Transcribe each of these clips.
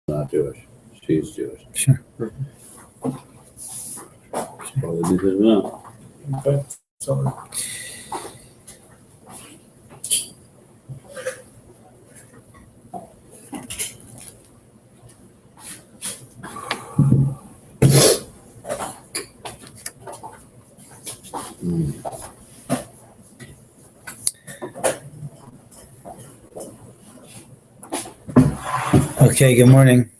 not Jewish. She's Jewish. Sure. Probably did well. Okay, sorry. Okay, good morning.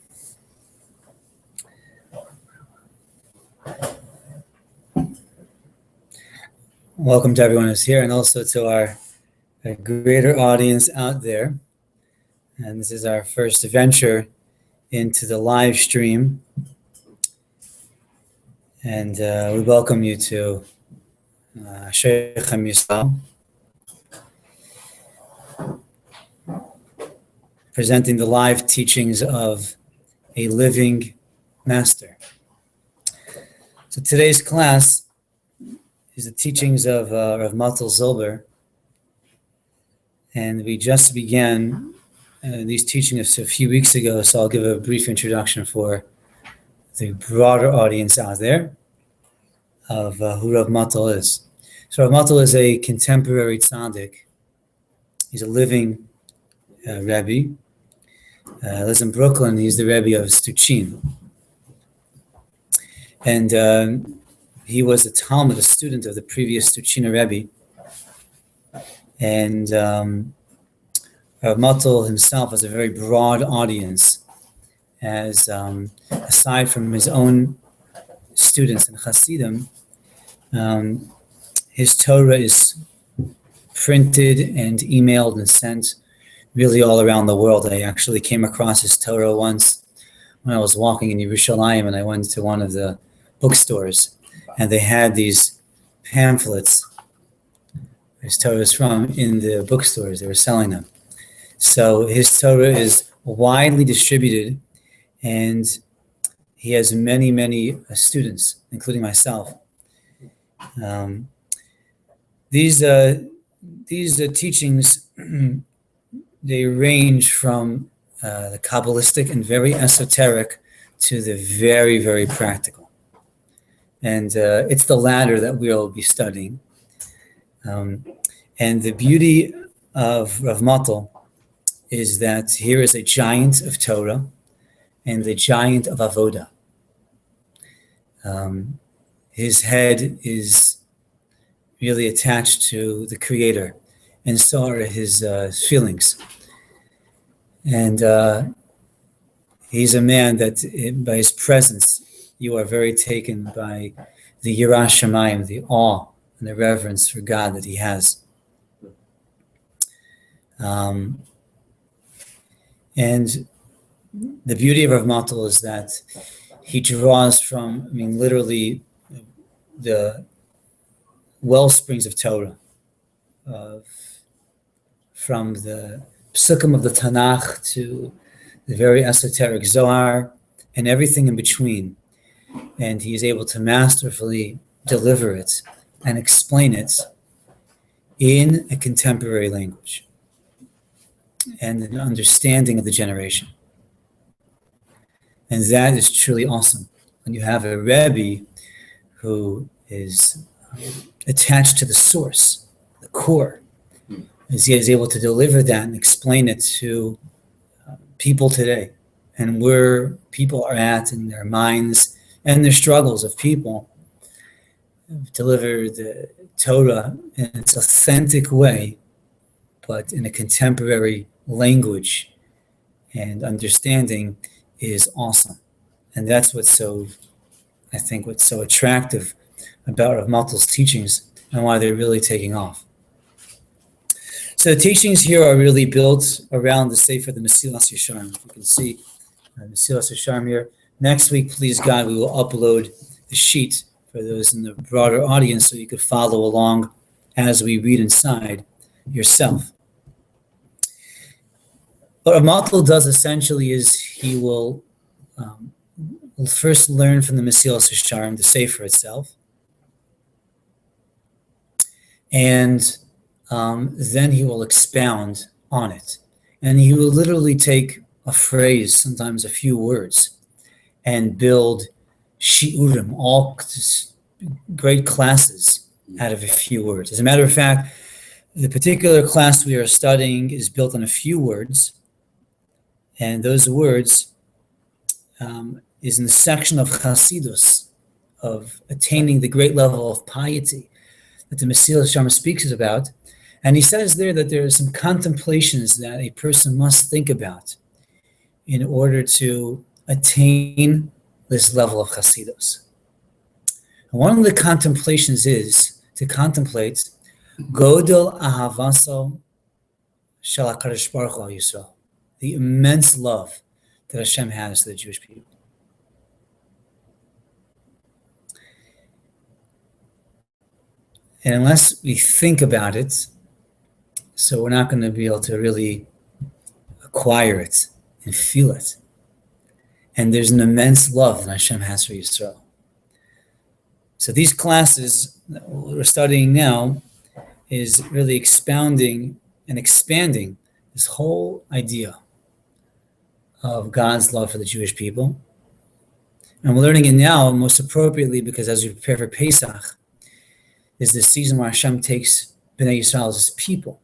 Welcome to everyone who's here and also to our greater audience out there. And this is our first venture into the live stream. And we welcome you to Ashreichem Yisrael, presenting the live teachings of a living master. So today's class is the teachings of Mottel Zilber. And we just began these teachings a few weeks ago, so I'll give a brief introduction for the broader audience out there of who Rav Mottel is. So Rav Mottel is a contemporary tzaddik. He's a living Rebbe. Lives in Brooklyn. He's the Rebbe of Stuchin. And he was a Talmud, a student of the previous Stuchiner Rebbe. And Rav Mottel himself has a very broad audience, as aside from his own students in Chasidim, his Torah is printed and emailed and sent really all around the world. I actually came across his Torah once when I was walking in Yerushalayim, and I went to one of the bookstores, and they had these pamphlets his Torah is from in the bookstores. They were selling them. So his Torah is widely distributed, and he has many, many students, including myself. These teachings, they range from the Kabbalistic and very esoteric to the very, very practical. And it's the latter that we'll be studying. And the beauty of Rav Mottel is that here is a giant of Torah and the giant of Avoda. His head is really attached to the Creator, and so are his feelings. And he's a man that, by his presence, you are very taken by the Yirah Shamayim, the awe and the reverence for God that he has. And the beauty of Rav Mottel is that he draws from, literally the well springs of Torah, from the psukim of the Tanakh to the very esoteric Zohar and everything in between. And he is able to masterfully deliver it and explain it in a contemporary language and an understanding of the generation. And that is truly awesome. When you have a Rebbe who is attached to the source, the core, as he is able to deliver that and explain it to people today, and where people are at in their minds and their struggles of people, deliver the Torah in its authentic way, but in a contemporary language and understanding is awesome. And that's what's so attractive about Rav Mottel's teachings and why they're really taking off. So the teachings here are really built around the Sefer, the Mesilas Yesharim. You can see Mesilas Yesharim here. Next week, please God, we will upload the sheet for those in the broader audience so you could follow along as we read inside yourself. What Mottel does essentially is he will first learn from the Mesilas Yesharim, the Sefer itself, and then he will expound on it. And he will literally take a phrase, sometimes a few words, and build shiurim, all great classes out of a few words. As a matter of fact, the particular class we are studying is built on a few words, and those words is in the section of Chasidus, of attaining the great level of piety that the Mesilas Yesharim speaks about. And he says there that there are some contemplations that a person must think about in order to attain this level of Chasidus. And one of the contemplations is to contemplate Godel Ahavaso Shel HaKadosh Baruch Hu al Yisrael, the immense love that Hashem has for the Jewish people. And unless we think about it, so we're not going to be able to really acquire it and feel it. And there's an immense love that Hashem has for Yisrael. So these classes that we're studying now is really expounding and expanding this whole idea of God's love for the Jewish people. And we're learning it now most appropriately because as we prepare for Pesach, is the season where Hashem takes Bnei Yisrael as his people.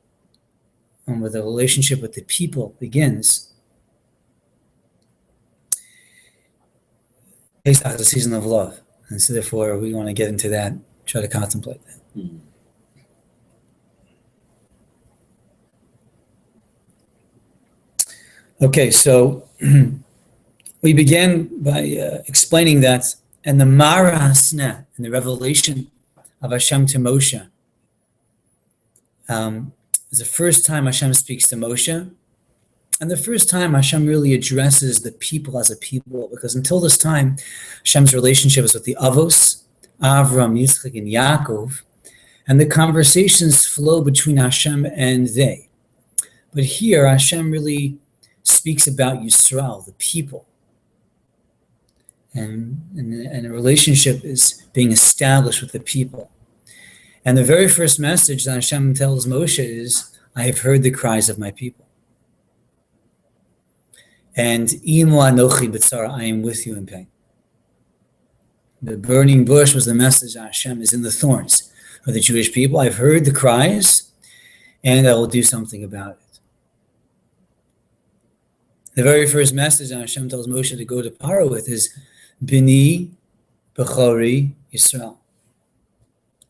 And where the relationship with the people begins. Pesach is a season of love. And so therefore we want to get into that, try to contemplate that. Mm. Okay, so we began by explaining that in the Mara Hasna, in the revelation of Hashem to Moshe, is the first time Hashem speaks to Moshe, and the first time Hashem really addresses the people as a people, because until this time, Hashem's relationship is with the Avos, Avram, Yitzchak, and Yaakov, and the conversations flow between Hashem and they. But here, Hashem really speaks about Yisrael, the people. And a relationship is being established with the people. And the very first message that Hashem tells Moshe is, I have heard the cries of my people. And Imo Anochi B'tzara, I am with you in pain. The burning bush was the message that Hashem is in the thorns of the Jewish people. I've heard the cries, and I will do something about it. The very first message that Hashem tells Moshe to go to Paro with is, Bini Bechori Yisrael.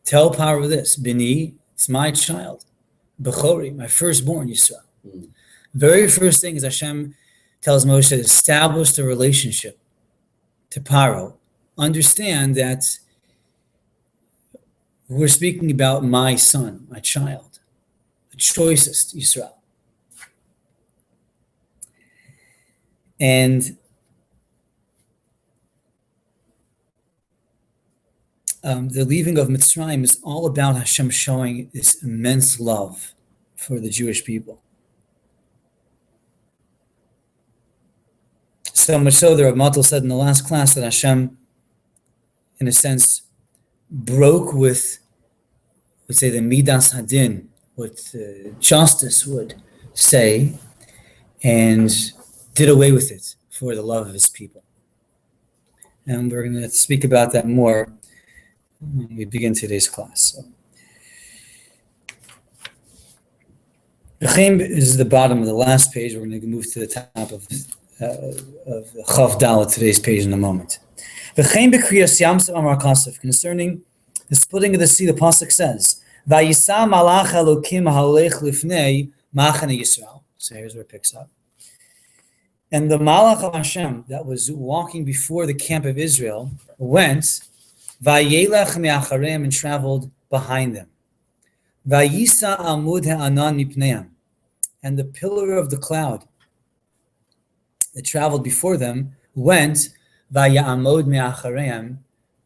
Tell Paro this, Bini, it's my child. Bechori, my firstborn Yisrael. Very first thing is Hashem tells Moshe to establish the relationship to Paro. Understand that we're speaking about my son, my child, the choicest Yisrael. And the leaving of Mitzrayim is all about Hashem showing this immense love for the Jewish people. So much so that Rabbi Mottel said in the last class that Hashem, in a sense, broke with, would say, the Midas Hadin, what justice would say, and did away with it for the love of his people. And we're going to speak about that more when we begin today's class. So. V'chein is the bottom of the last page. We're going to move to the top of Chav Dalet, today's page, in a moment. V'chein b'kriyas Yamsuf Amar Kasef, concerning the splitting of the sea, the pasuk says, "Vayisa malach Elokim halech lifnei machane Yisrael." So here's where it picks up. And the malach of Hashem that was walking before the camp of Israel went, Vayelech me'achareim, and traveled behind them. Vayisa amud ha'anan mipneim, and the pillar of the cloud that traveled before them went, Vaya'amod me'achareim,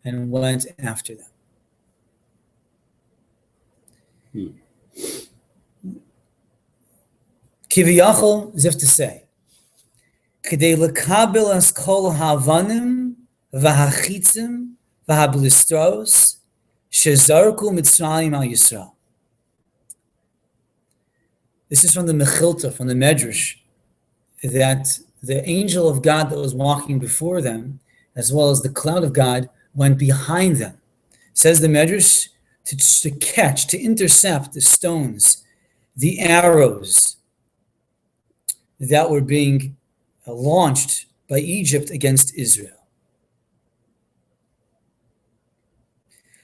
and went after them. Kiviyachol, as if to say, K'dei lekabel as kol havanim v'hachitzim v'hablistros shezarku Mitzrayim al Yisrael. This is from the Mechilta, from the Medrash, that the angel of God that was walking before them, as well as the cloud of God, went behind them. Says the Medrash, to catch, to intercept the stones, the arrows that were being launched by Egypt against Israel.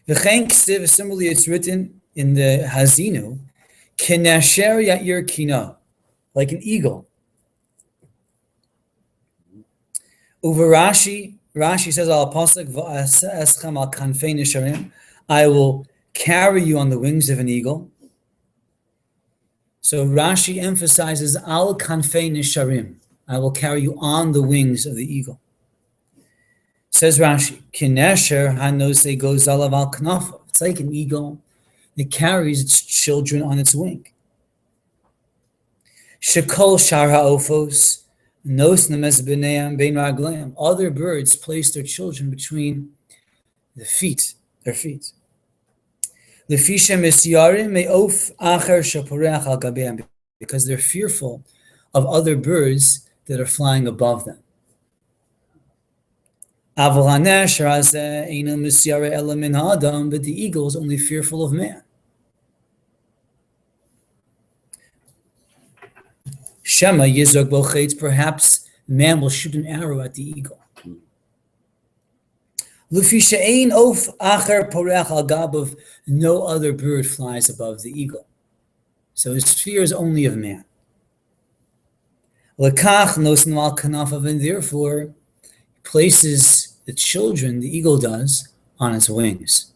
Similarly, it's written in the Hazinu, Kenasher Ya'ir Kino, like an eagle. Uva Rashi says, Al Pasuk, V'aseschem al kanfei nisharim, I will carry you on the wings of an eagle. So Rashi emphasizes al kanfei nisharim, I will carry you on the wings of the eagle. Says Rashi, Kinesher hanose goes alav al knafa. It's like an eagle that carries its children on its wing. Shekol shar ha'ofos nos nemes b'neim bein ragleim. Other birds place their children between their feet. Lefisha misyarim me'of acher shaporeach al gabeim, because they're fearful of other birds that are flying above them. But the eagle is only fearful of man. Shema yizrok bochetz, perhaps man will shoot an arrow at the eagle. Lufi she'ein of acher poreach al gabav, no other bird flies above the eagle. So his fear is only of man. Lekach nosnu al kanafav, and therefore places the children, the eagle does, on its wings.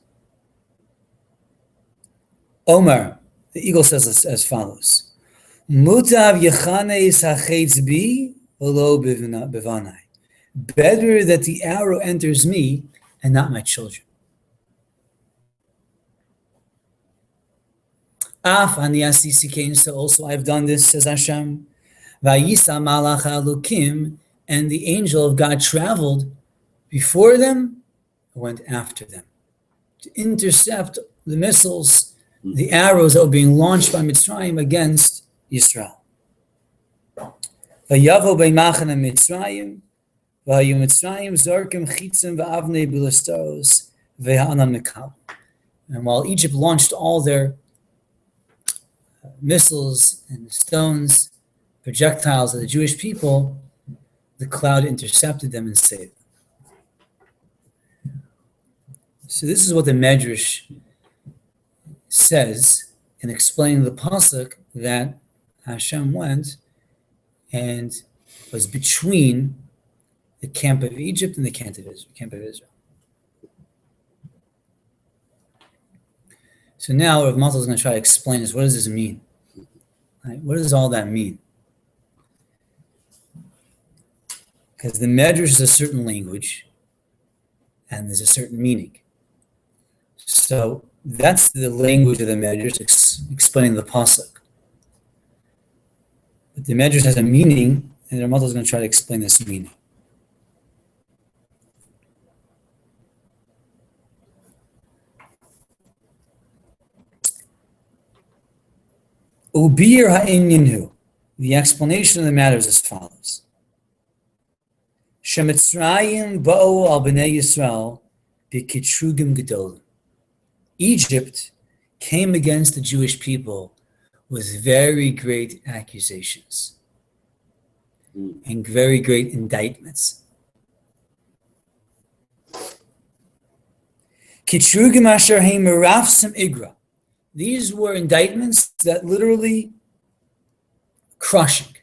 Omar, the eagle says as follows: Mutav yechanes hachetz bi v'lo bevanai. Better that the arrow enters me and not my children. Af ani asisi kein, so also I've done this, says Hashem. Vayisa malach halukim, and the angel of God traveled before them, went after them, to intercept the missiles, the arrows that were being launched by Mitzrayim against Yisrael. Vayavo beimachana Mitzrayim, vayu Mitzrayim zorkim chitzim va'avnei bilastos ve'ha'anan mikal. And while Egypt launched all their missiles and stones, projectiles at the Jewish people, the cloud intercepted them and saved them. So this is what the Medrash says in explaining the pasuk, that Hashem went and was between the camp of Egypt and the camp of Israel. So now Rav Mottel is going to try to explain this. What does this mean? Right? What does all that mean? Because the Medrash is a certain language and there's a certain meaning. So that's the language of the Medrash, explaining the pasuk. But the Medrash has a meaning, and the Mottel is going to try to explain this meaning. Ubir ha'inyanhu. The explanation of the matter is as follows. Shemitzrayim ba'u al b'nei Yisrael b'kitrugim gedolim. Egypt came against the Jewish people with very great accusations and very great indictments. Kitrugim asher heim merafsim igra. These were indictments that literally crushing,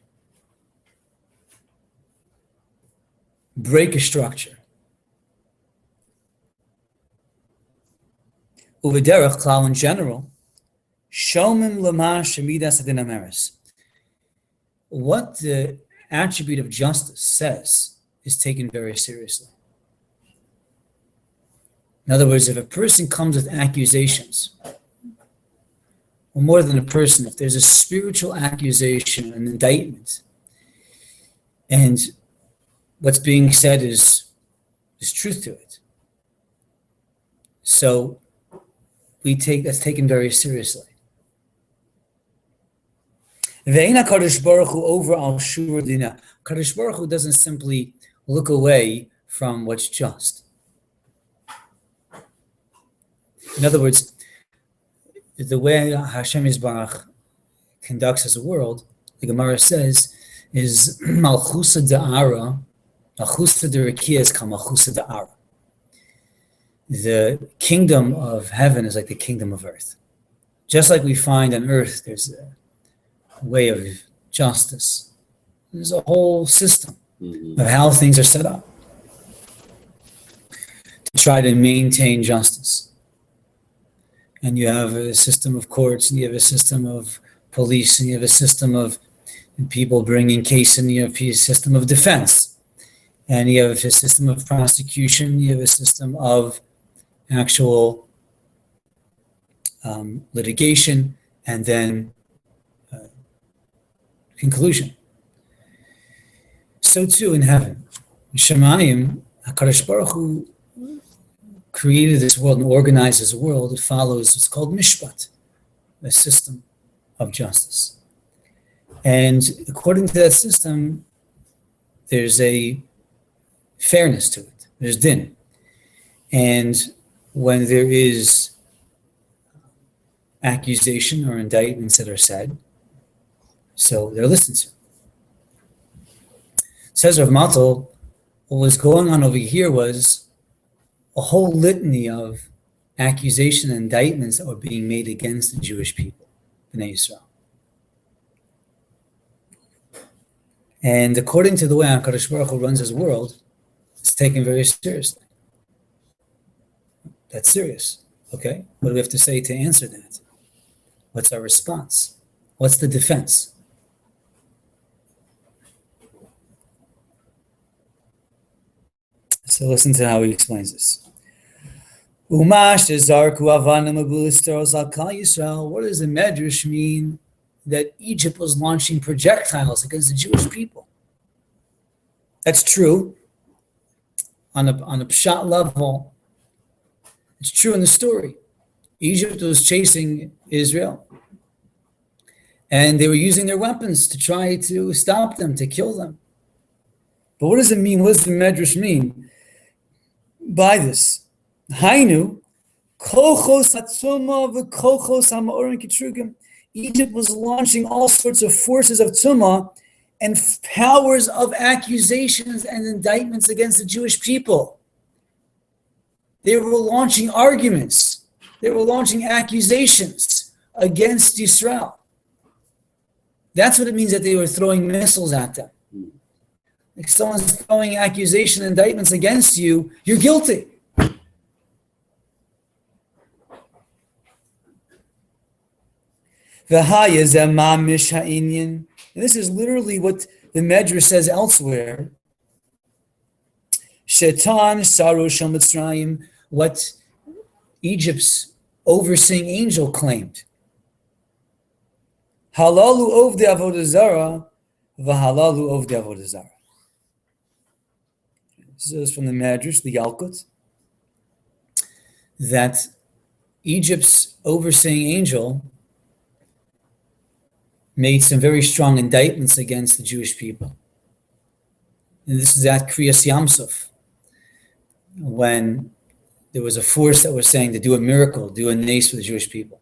break a structure. Uvederach klal in general, shomim lama shemidas adin ameris. What the attribute of justice says is taken very seriously. In other words, if a person comes with accusations, or more than a person, if there's a spiritual accusation, an indictment, and what's being said is truth to it, so that's taken very seriously. Ve'ena Kadosh Baruch Hu over al shur dina. Kadosh Baruch Hu doesn't simply look away from what's just. In other words, the way Hashem Yisbarach conducts his world, the Gemara says, is Malchusa da'ara, Malchusa da'rakia is kal Malchusa da'ara. The kingdom of heaven is like the kingdom of earth. Just like we find on earth, there's a way of justice. There's a whole system of how things are set up to try to maintain justice. And you have a system of courts, and you have a system of police, and you have a system of people bringing case, and you have a system of defense, and you have a system of prosecution, you have a system of actual litigation, and then conclusion. So too in heaven. Shemayim, HaKadosh Baruch Hu created this world and organized this world. It follows what's called mishpat, a system of justice. And according to that system, there's a fairness to it. There's din. And when there is accusation or indictments that are said, so they're listened to. Says Rav Mottel, what was going on over here was a whole litany of accusation and indictments that were being made against the Jewish people, Bnei Yisrael. And according to the way HaKadosh Baruch Hu runs his world, it's taken very seriously. That's serious, okay? What do we have to say to answer that? What's our response? What's the defense? So listen to how he explains this. What does the Medrash mean that Egypt was launching projectiles against the Jewish people? That's true on a pshat level. It's true in the story. Egypt was chasing Israel, and they were using their weapons to try to stop them, to kill them. But what does it mean? What does the Medrash mean by this? Hainu, kochos hatzuma v'kochos ha'ma'orim kitrugim. Egypt was launching all sorts of forces of tumah and powers of accusations and indictments against the Jewish people. They were launching arguments. They were launching accusations against Israel. That's what it means that they were throwing missiles at them. If someone's throwing accusation and indictments against you, you're guilty. And this is literally what the Medrash says elsewhere. Shetan Saru Shel Mitzrayim, what Egypt's overseeing angel claimed. Halalu ovdei avodah zara, v'halalu ovdei avodah zara. This is from the Medrash, the Yalkut, that Egypt's overseeing angel made some very strong indictments against the Jewish people. And this is at Kriyas Yamsuf, when there was a force that was saying to do a miracle, do a nace for the Jewish people.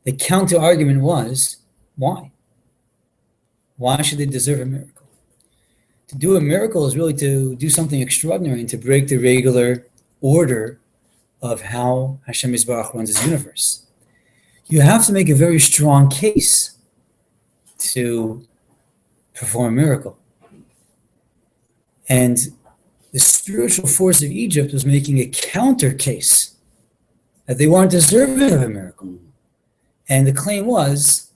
The counter argument was, why? Why should they deserve a miracle? To do a miracle is really to do something extraordinary and to break the regular order of how Hashem Yisbarach runs his universe. You have to make a very strong case to perform a miracle. And the spiritual force of Egypt was making a counter case that they weren't deserving of a miracle. And the claim was,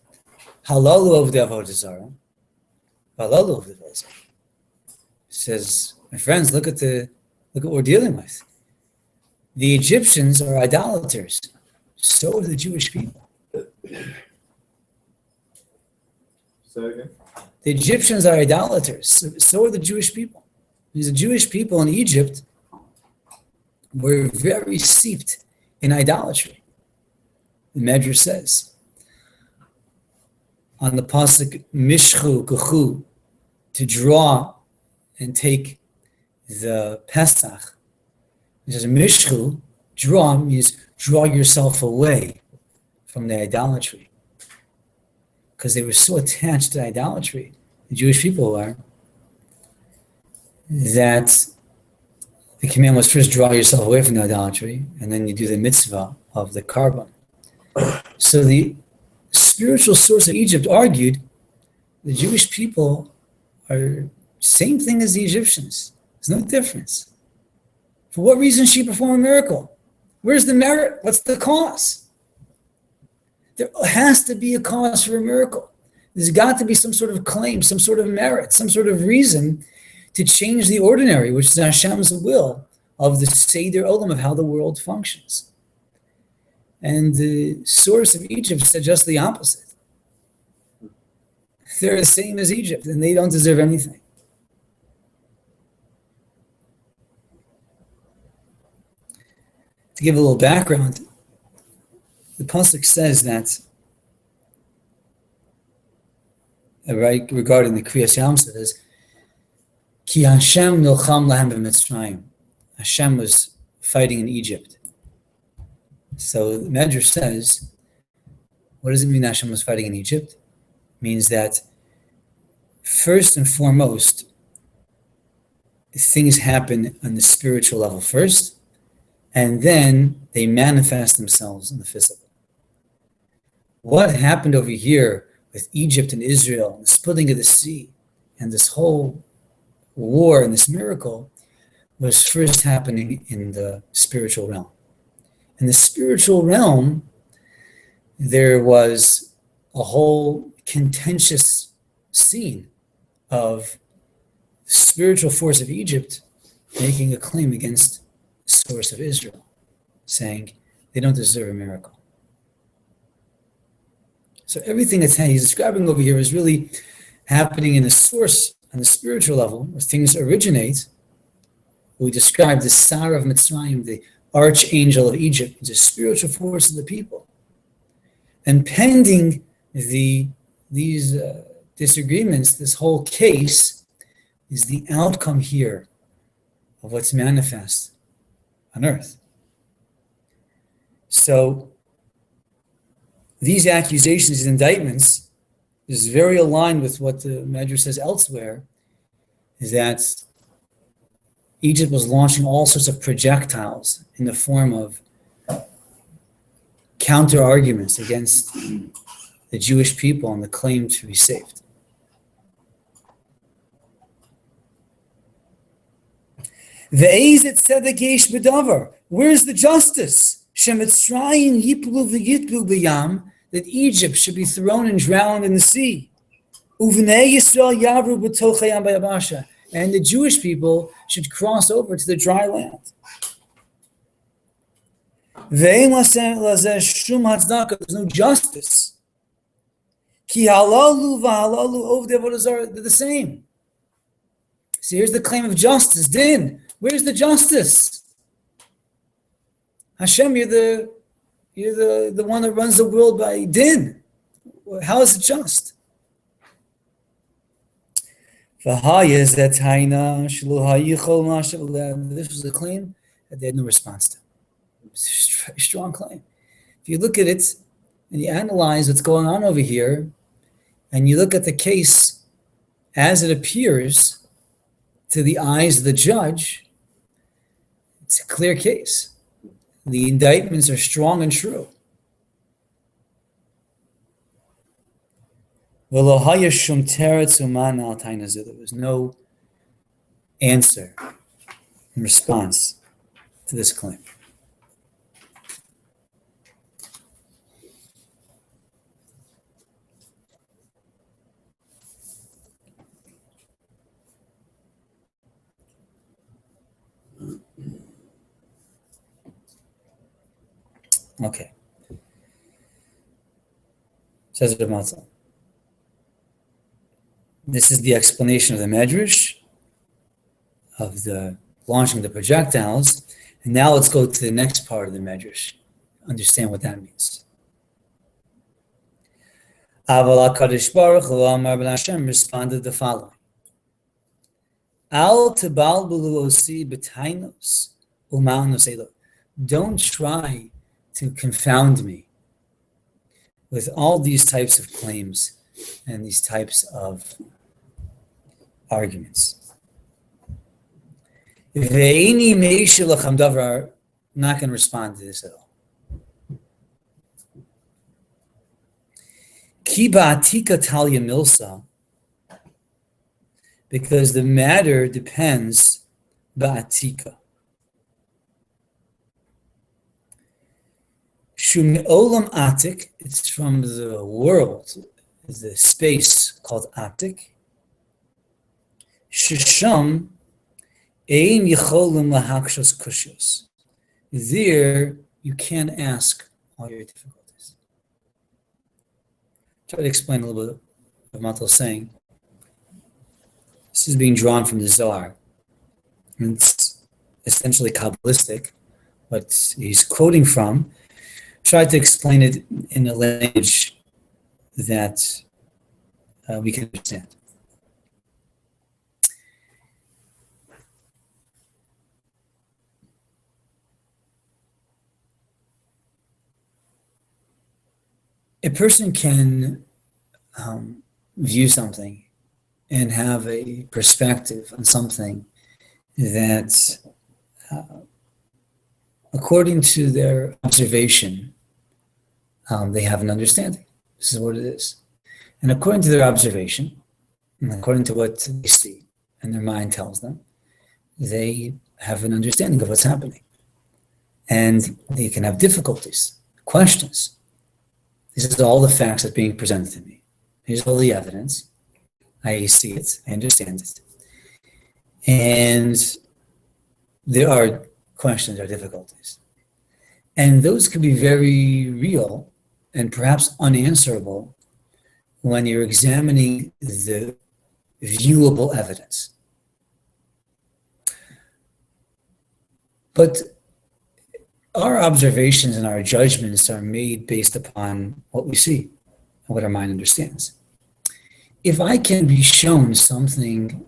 halalu ovdei avodah zara, halalu ovdei avodah zara. Says, my friends, look at what we're dealing with. The Egyptians are idolaters. So are the Jewish people. Say it again. The Egyptians are idolaters. So are the Jewish people. Because the Jewish people in Egypt were very steeped in idolatry. The Medrash says. on the pasuk mishchu kuchu, to draw and take the Pesach. It says mishchu, draw means draw yourself away from the idolatry. Because they were so attached to idolatry, the Jewish people were, that the command was first draw yourself away from the idolatry, and then you do the mitzvah of the carbon. So the spiritual source of Egypt argued the Jewish people are same thing as the Egyptians. There's no difference. For what reason should she perform a miracle? Where's the merit? What's the cause? There has to be a cause for a miracle. There's got to be some sort of claim, some sort of merit, some sort of reason to change the ordinary, which is Hashem's will of the Seder Olam, of how the world functions. And the source of Egypt said just the opposite. They're the same as Egypt, and they don't deserve anything. To give a little background, the pasuk says that, right, regarding the Kriyas Yam, says, Ki Hashem nilcham lahem b'Mitzrayim. Hashem was fighting in Egypt. So the Medrash says, what does it mean Hashem was fighting in Egypt? It means that first and foremost, things happen on the spiritual level first, and then they manifest themselves in the physical. What happened over here with Egypt and Israel, and the splitting of the sea, and this whole war and this miracle was first happening in the spiritual realm. In the spiritual realm, there was a whole contentious scene of the spiritual force of Egypt making a claim against the source of Israel, saying they don't deserve a miracle. So everything that's he's describing over here is really happening in the source, on the spiritual level, where things originate. We describe the Sarah of Mitzrayim, the archangel of Egypt, the spiritual force of the people. And pending these disagreements, this whole case is the outcome here of what's manifest on earth. So these accusations, these indictments, is very aligned with what the Medrash says elsewhere, is that Egypt was launching all sorts of projectiles in the form of counter arguments against the Jewish people and the claim to be saved. Ve'ezet tzedek yesh b'davar. Where's the justice? Shemitzrayim yiplu v'yitlu b'yam, that Egypt should be thrown and drowned in the sea. Uvnei Yisrael yavru b'toch hayam b'yabasha, and the Jewish people should cross over to the dry land. Ve'en lazeh shum hatzdaka, there's no justice. Ki halalu v'halalu ovdei avodah zarah, they're the same. See, here's the claim of justice. Din, where's the justice? Hashem, you're the one that runs the world by din. How is it just? This was a claim that they had no response to. It's a very strong claim. If you look at it and you analyze what's going on over here, and you look at the case as it appears to the eyes of the judge, it's a clear case. The indictments are strong and true. There was no answer in response to this claim. Okay. Says the Mottel. This is the explanation of the Medrash, of the launching the projectiles. And now let's go to the next part of the Medrash. Understand what that means. Aval HaKadosh Baruch Hu Amar Ben Hashem responded the following: Al tebalbelu osi b'tainos u'ma'anos elo. Don't try to confound me with all these types of claims and these types of arguments. Ve'eni me'ishir lachem davar. Not going to respond to this at all. Ki ba'atika talya milsa, because the matter depends ba'atika. Shum olam atik, it's from the world, the space called atik. Shisham ein yicholim lahakshos kushos. There, you can't ask all your difficulties. Try to explain a little bit of what Mottel is saying. This is being drawn from the Zohar. And it's essentially Kabbalistic, what he's quoting from. Try to explain it in a language that we can understand. A person can view something and have a perspective on something that, according to their observation, they have an understanding. This is what it is. And according to their observation, and according to what they see, and their mind tells them, they have an understanding of what's happening. And they can have difficulties, questions. This is all the facts that's being presented to me. Here's all the evidence. I see it. I understand it. And there are questions or difficulties. And those can be very real and perhaps unanswerable when you're examining the viewable evidence. But our observations and our judgments are made based upon what we see and what our mind understands. If I can be shown something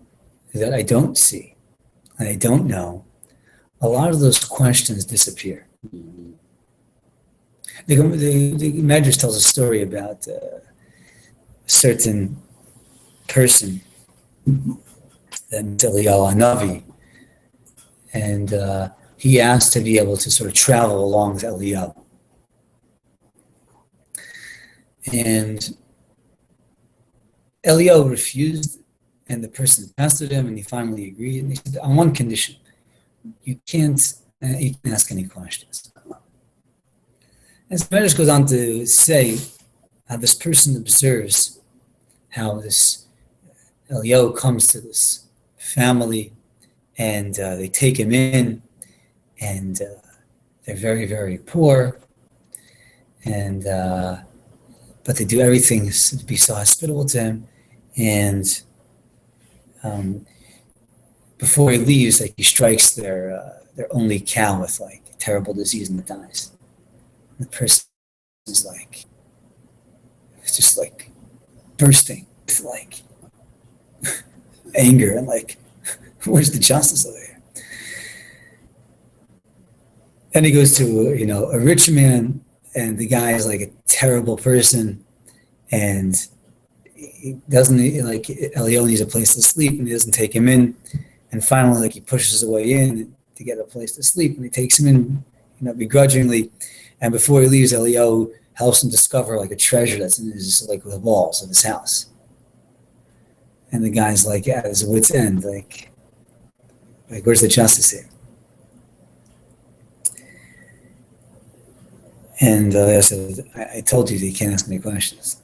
that I don't see and I don't know, a lot of those questions disappear. The Medrash tells a story about a certain person, Eliyahu Hanavi, and he asked to be able to sort of travel along with Eliyahu. And Eliyahu refused, and the person pestered him, and he finally agreed. And he said, on one condition, you can't ask any questions. And the Medrash goes on to say how this person observes how this Eliyahu comes to this family, and they take him in, and they're very, very poor, and but they do everything to be so hospitable to him. And before he leaves, like, he strikes their only cow with like a terrible disease, and it dies. And the person is like, it's just like bursting with like anger and like, where's the justice over here? Then he goes to, a rich man, and the guy is like a terrible person, and he doesn't, like, Eliyahu needs a place to sleep, and he doesn't take him in. And finally, like, he pushes his way in to get a place to sleep, and he takes him in, begrudgingly. And before he leaves, Eliyahu helps him discover like a treasure that's in his, like, the walls of his house. And the guy's like, at his wit's end, like where's the justice here? And I said, I told you that you can't ask me questions.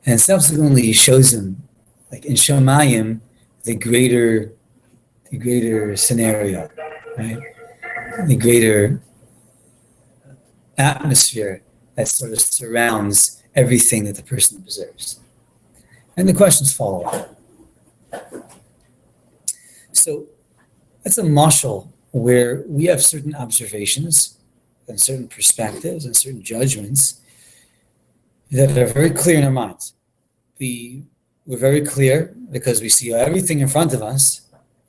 And subsequently, he shows him, like in Shomayim, the greater scenario, right? The greater atmosphere that sort of surrounds everything that the person observes. And the questions follow up. So that's a mashal where we have certain observations and certain perspectives and certain judgments that are very clear in our minds. We're very clear because we see everything in front of us,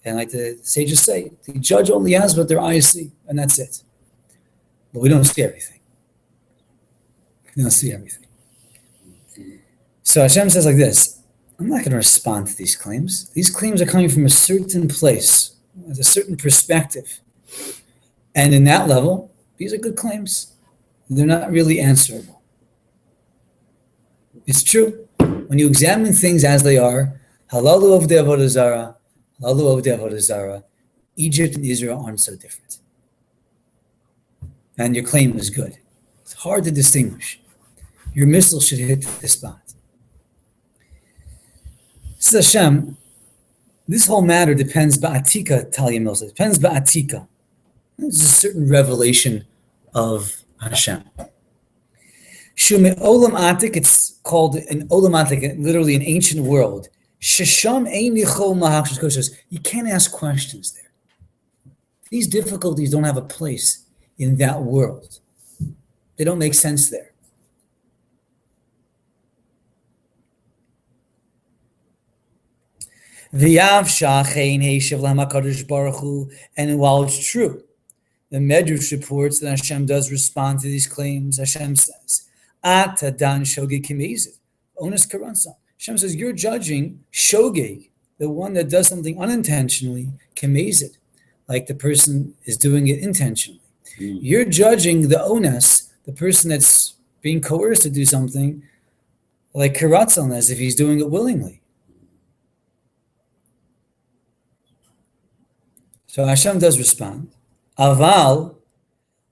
and like the sages say, the judge only has what their eyes see, and that's it. But we don't see everything. We don't see everything. So Hashem says like this, I'm not going to respond to these claims. These claims are coming from a certain place, with a certain perspective. And in that level, these are good claims. They're not really answerable. It's true. When you examine things as they are, halalu avdei avodah zara, halalu avdei avodah zara, Egypt and Israel aren't so different. And your claim is good. It's hard to distinguish. Your missile should hit the spot. Says Hashem, this whole matter depends ba'atika, Talia Milsa, depends ba'atika. There's a certain revelation of Hashem. Shume olam atik, it's called an olam atik, literally an ancient world. Shesham ein yichol mahakshus koshos. You can't ask questions there. These difficulties don't have a place in that world. They don't make sense there. And while it's true, the Medrash reports that Hashem does respond to these claims. Hashem says, Hashem says, you're judging shogeg, the one that does something unintentionally, kemezid, like the person is doing it intentionally. You're judging the onas, the person that's being coerced to do something, like karatzon, as if he's doing it willingly. So Hashem does respond. Aval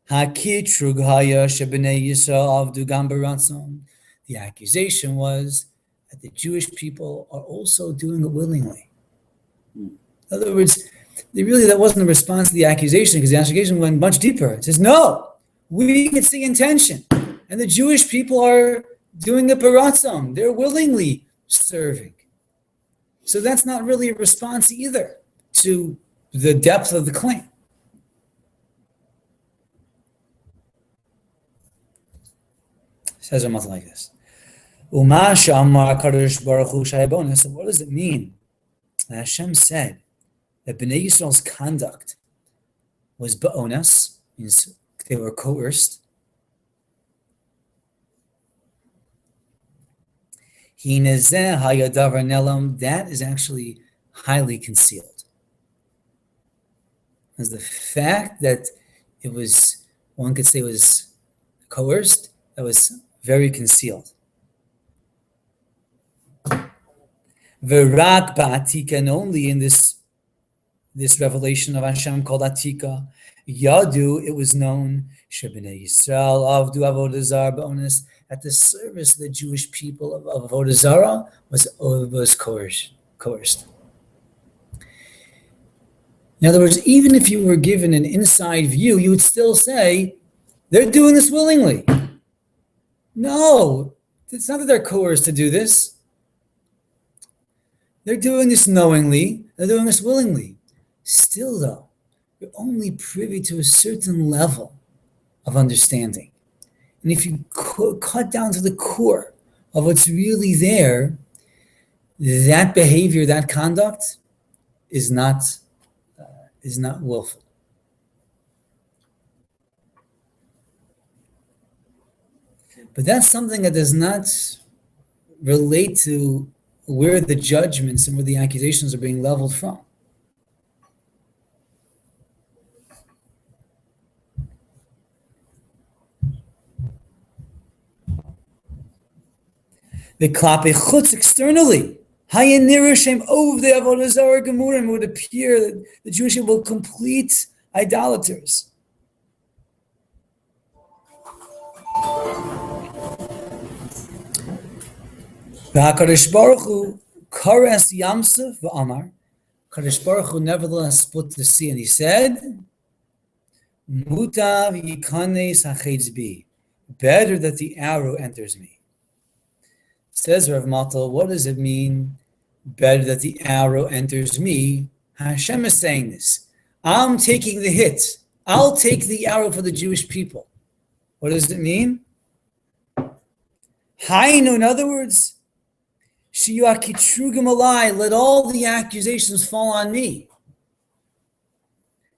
hakitrug haya shebnei Yisrael avdu gam baratzon. The accusation was that the Jewish people are also doing it willingly. In other words, that wasn't a response to the accusation, because the accusation went much deeper. It says, no, we can see intention. And the Jewish people are doing it baratzon. They're willingly serving. So that's not really a response either to the depth of the claim. Says a Mottel like this. So what does it mean that Hashem said that Bnei Yisrael's conduct was ba'onas, means they were coerced? That is actually highly concealed. As the fact that it was, one could say it was coerced, that was very concealed. V'rak ba'atika, and only in this revelation of Hashem called Atika, Yadu, it was known, Shebnei Yisrael avdu avodah zara ba'onas, that the service of the Jewish people of avodah zara was coerced. In other words, even if you were given an inside view, you would still say, they're doing this willingly. No, it's not that they're coerced to do this. They're doing this knowingly, they're doing this willingly. Still though, you're only privy to a certain level of understanding. And if you cut down to the core of what's really there, that behavior, that conduct is not willful. But that's something that does not relate to where the judgments and where the accusations are being leveled from. The klape chutz externally, it would appear that the Jewish people were complete idolaters. Kadosh Baruch Hu kares Yamsuf v'amar. Kadosh Baruch Hu nevertheless split the sea, and he said, "Mutav yikanes hachetz bi." Better that the arrow enters me. Says Rav Mottel, what does it mean? Better that the arrow enters me. Hashem is saying this. I'm taking the hit. I'll take the arrow for the Jewish people. What does it mean? Hainu, in other words, Shiyuakitrugim alai, let all the accusations fall on me.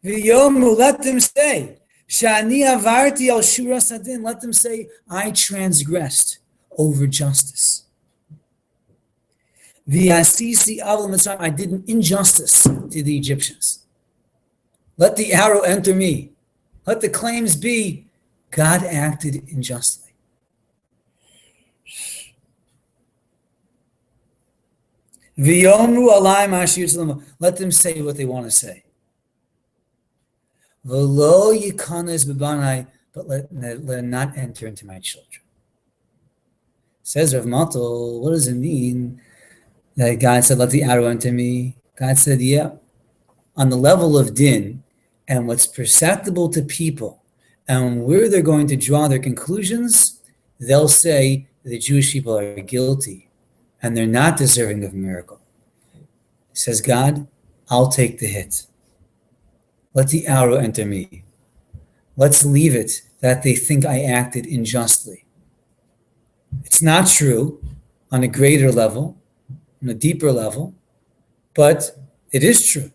V'yomu, let them say, Shani avarti al shura sadin, let them say, I transgressed over justice. V'asisi avol mitzrayim, I did an injustice to the Egyptians. Let the arrow enter me. Let the claims be, God acted unjustly. V'yomru alai ma'ashir, let them say what they want to say. V'lo yikanes b'banai, but let them not enter into my children. Says Rav Mottel, what does it mean that God said, let the arrow enter me? God said, yeah. On the level of din and what's perceptible to people and where they're going to draw their conclusions, they'll say the Jewish people are guilty and they're not deserving of a miracle. Says God, I'll take the hit. Let the arrow enter me. Let's leave it that they think I acted unjustly. It's not true on a greater level, on a deeper level, but it is true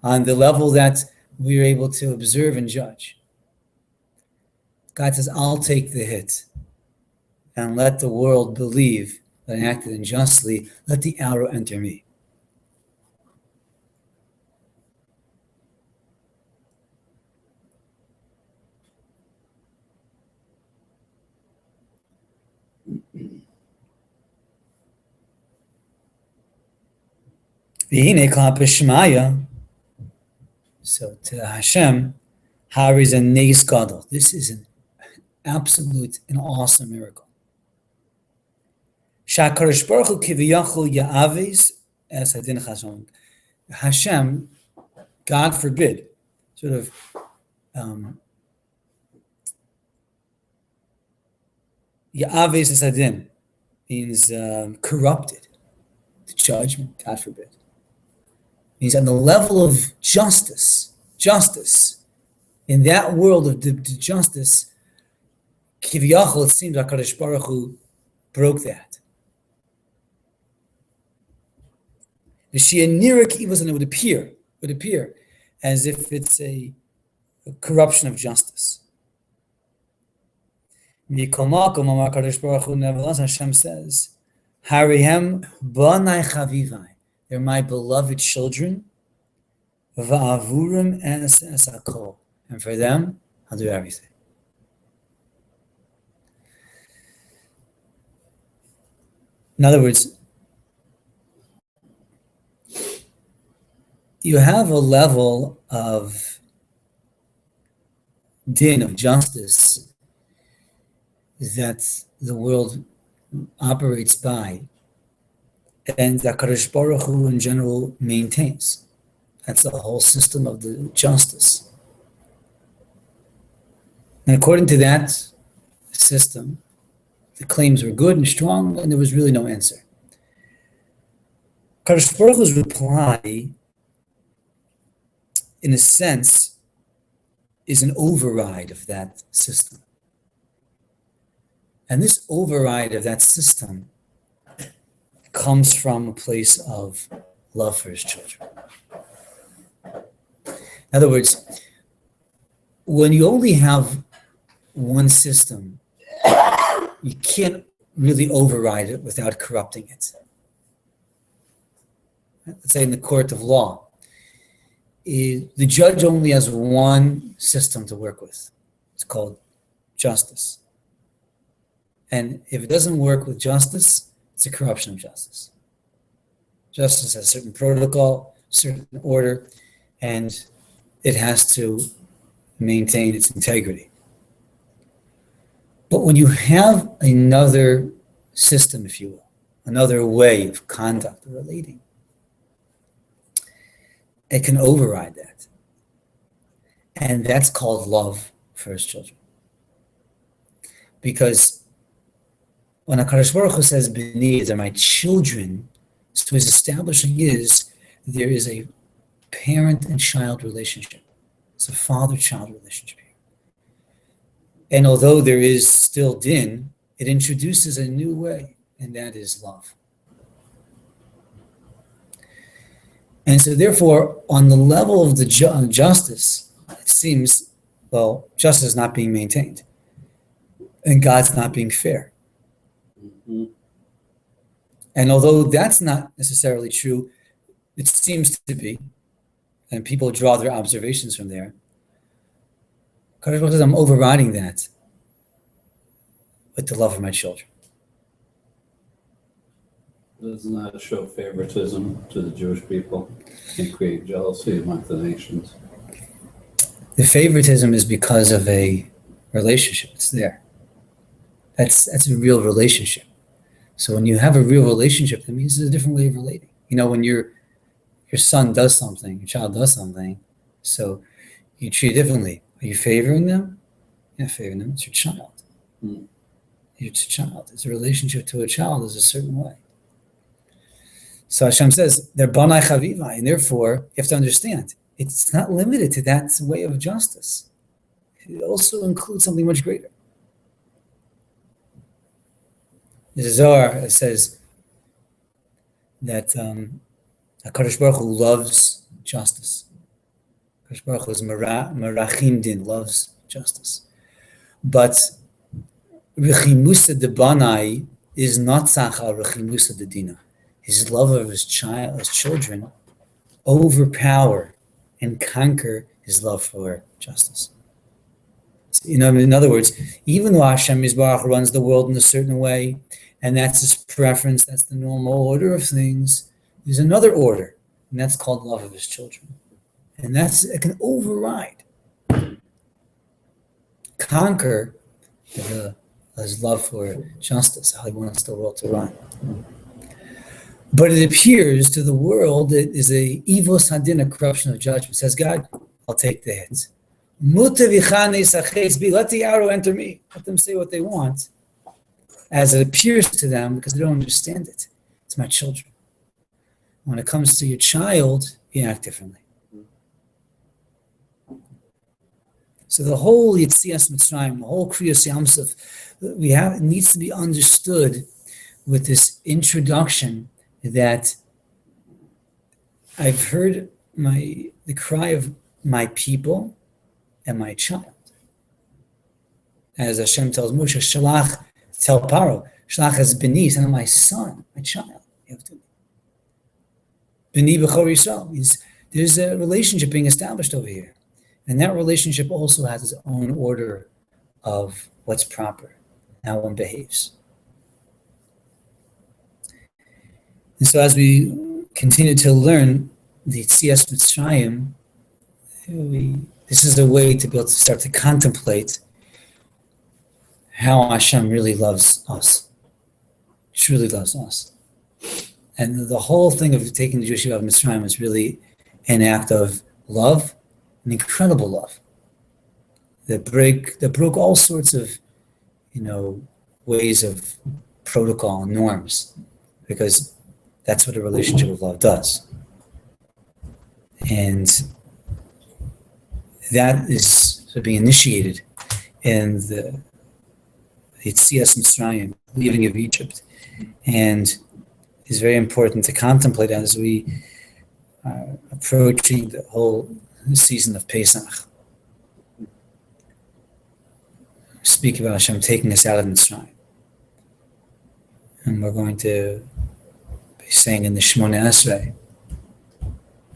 on the level that we're able to observe and judge. God says, I'll take the hit and let the world believe that I acted unjustly. Let the arrow enter me. So to Hashem, Har is a neis gadol. This is an absolute and awesome miracle. Shakarish Baruch Hu kiviyachol ya'aves es hadin chazon. Hashem, God forbid, sort of ya'aves es hadin means corrupted. The judgment, God forbid. Means on the level of justice, in that world of the justice, kiviyachol, it seems HaKadosh Baruch Hu broke that. The shianirik evils, and it would appear as if it's a corruption of justice. HaKadosh Baruch Hu, nevertheless, Hashem says, Harihem b'nai chavivai. They're my beloved children. Va'avurim es hakol. And for them, I'll do everything. In other words, you have a level of din, of justice, that the world operates by, and that HaKadosh Baruch Hu in general maintains. That's the whole system of the justice. And according to that system, the claims were good and strong, and there was really no answer. HaKadosh Baruch Hu's reply, in a sense, is an override of that system. And this override of that system comes from a place of love for his children. In other words, when you only have one system, you can't really override it without corrupting it. Let's say in the court of law, the judge only has one system to work with. It's called justice. And if it doesn't work with justice, it's a corruption of justice. Justice has a certain protocol, certain order, and it has to maintain its integrity. But when you have another system, if you will, another way of conduct or relating, it can override that. And that's called love for his children. Because when HaKadosh Baruch Hu says, B'ni, they're my children, so his establishing is there is a parent and child relationship. It's a father-child relationship. And although there is still din, it introduces a new way, and that is love. And so therefore, on the level of the justice, it seems, well, justice is not being maintained, and God's not being fair. Mm-hmm. And although that's not necessarily true, it seems to be, and people draw their observations from there. Kadosh Baruch Hu says, I'm overriding that with the love of my children. Doesn't that show favoritism to the Jewish people and create jealousy among the nations? The favoritism is because of a relationship. It's there. That's a real relationship. So when you have a real relationship, that means there's a different way of relating. You know, when your son does something, your child does something, so you treat it differently. Are you favoring them? You're not favoring them. It's your child. It's a child. It's a relationship to a child is a certain way. So Hashem says, they're Banai Chavivai, and therefore you have to understand, it's not limited to that way of justice. It also includes something much greater. The Zohar says that HaKadosh Baruch Hu loves justice. HaKadosh Baruch Hu is Merachim Din, loves justice. But Rechimusa de Banai is not Tzachal Rechimusa de Dina. His love of his children, overpower and conquer his love for justice. You know, in other words, even though Hashem Yisbarach runs the world in a certain way, and that's his preference, that's the normal order of things, there's another order, and that's called love of his children. And it can override, conquer his love for justice, how he wants the world to run. But it appears to the world it is a evil sadin, a corruption of judgment. It says, God, I'll take the hits. Let the arrow enter me. Let them say what they want, as it appears to them, because they don't understand it. It's my children. When it comes to your child, you act differently. So the whole Yetzias Mitzrayim, the whole Kriyas Yamsuf, it needs to be understood with this introduction that I've heard the cry of my people and my child. As Hashem tells Moshe, Shalach, tell Paro, Shalach as B'ni, and my son, my child. You have to. B'ni B'chor Yisrael means there's a relationship being established over here. And that relationship also has its own order of what's proper, how one behaves. And so as we continue to learn the Yetzias Mitzrayim, this is a way to be able to start to contemplate how Hashem really loves us, truly loves us. And the whole thing of taking the Jewish of Mitzrayim is really an act of love, an incredible love that broke all sorts of, ways of protocol and norms, because that's what a relationship of love does. And that is being initiated in the Yetzias Mitzrayim, leaving of Egypt, and is very important to contemplate as we are approaching the whole season of Pesach. Speak about Hashem taking us out of Mitzrayim. And we're going to be saying in the Shmoneh Esrei,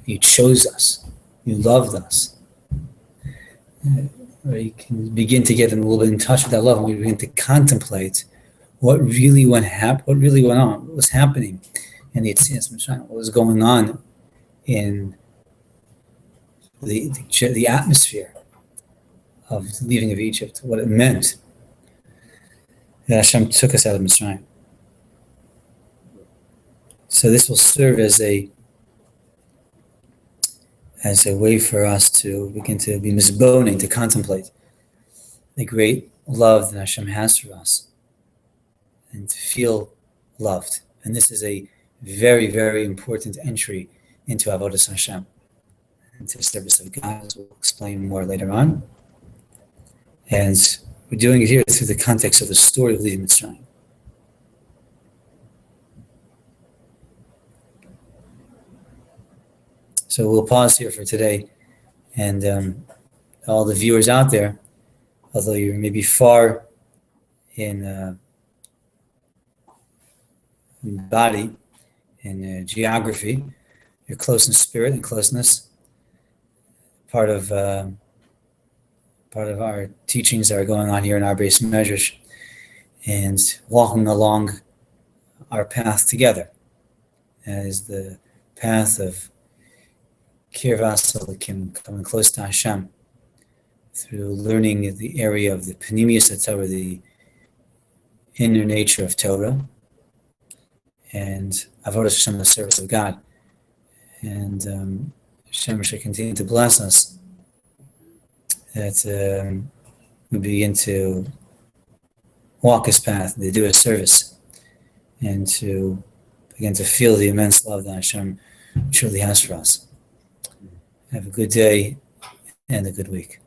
you chose us, you loved us. We can begin to get a little bit in touch with that love, and we begin to contemplate what really went on, what was happening in the Yetzias Mitzrayim, what was going on in the atmosphere of the leaving of Egypt, what it meant that Hashem took us out of Mitzrayim. So this will serve as a way for us to begin to be misboning, to contemplate the great love that Hashem has for us and to feel loved. And this is a very, very important entry into Avodas Hashem, into the service of God, as we'll explain more later on. And we're doing it here through the context of the story of leaving Mitzrayim. So we'll pause here for today, and all the viewers out there, although you're maybe far in body, in geography, you're close in spirit and closeness. Part of our teachings that are going on here in our base measures, and walking along our path together, as the path of Kirvas Elokim, coming close to Hashem, through learning the area of the Panemius Torah, the inner nature of Torah, and Avodas Hashem, the service of God. And Hashem should continue to bless us, that we begin to walk His path, to do His service, and to begin to feel the immense love that Hashem truly has for us. Have a good day and a good week.